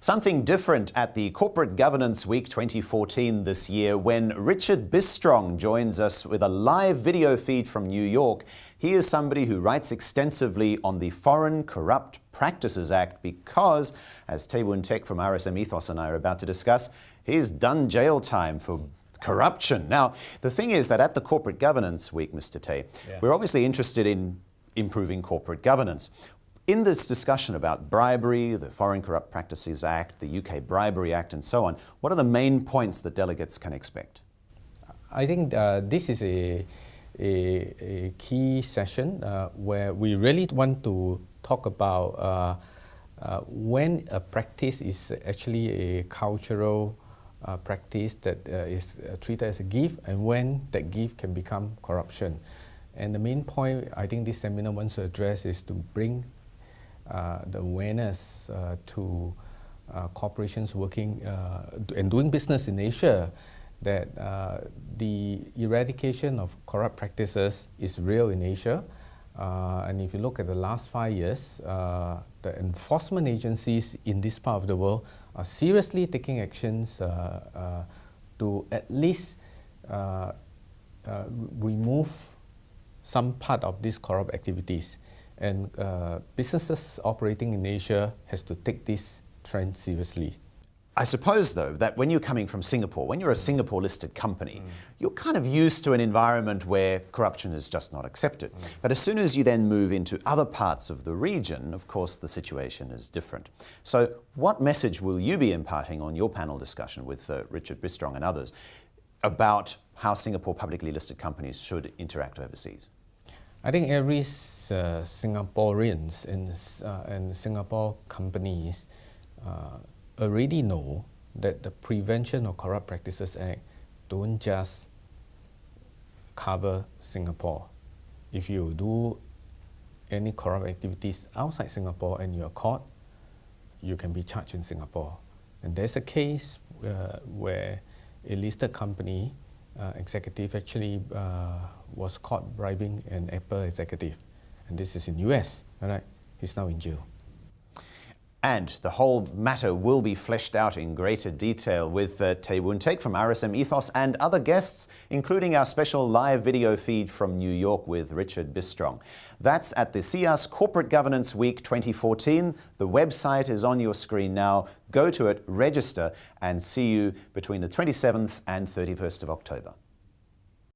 Something different at the Corporate Governance Week 2014 this year when Richard Bistrong joins us with a live video feed from New York. He is somebody who writes extensively on the Foreign Corrupt Practices Act because, as Tay Woon Teck from RSM Ethos and I are about to discuss, he's done jail time for corruption. Now, the thing is that at the Corporate Governance Week, Mr. Tay, we're obviously interested in improving corporate governance. In this discussion about bribery, the Foreign Corrupt Practices Act, the UK Bribery Act and so on, what are the main points that delegates can expect? I think this is a key session where we really want to talk about when a practice is actually a cultural practice that is treated as a gift and when that gift can become corruption. And the main point I think this seminar wants to address is to bring the awareness to corporations working and doing business in Asia that the eradication of corrupt practices is real in Asia. And if you look at the last 5 years, the enforcement agencies in this part of the world are seriously taking actions to at least remove some part of these corrupt activities. And businesses operating in Asia has to take this trend seriously. I suppose, though, that when you're coming from Singapore, when you're a Singapore-listed company, you're kind of used to an environment where corruption is just not accepted. But as soon as you then move into other parts of the region, of course, the situation is different. So what message will you be imparting on your panel discussion with Richard Bistrong and others about how Singapore publicly listed companies should interact overseas? I think every Singaporeans and Singapore companies already know that the Prevention of Corrupt Practices Act don't just cover Singapore. If you do any corrupt activities outside Singapore and you're caught, you can be charged in Singapore. And there's a case where a listed company executive actually was caught bribing an Apple executive. And this is in US, all right? He's now in jail. And the whole matter will be fleshed out in greater detail with Tay Woon Teck from RSM Ethos and other guests, including our special live video feed from New York with Richard Bistrong. That's at the CIAS Corporate Governance Week 2014. The website is on your screen now. Go to it, register, and see you between the 27th and 31st of October.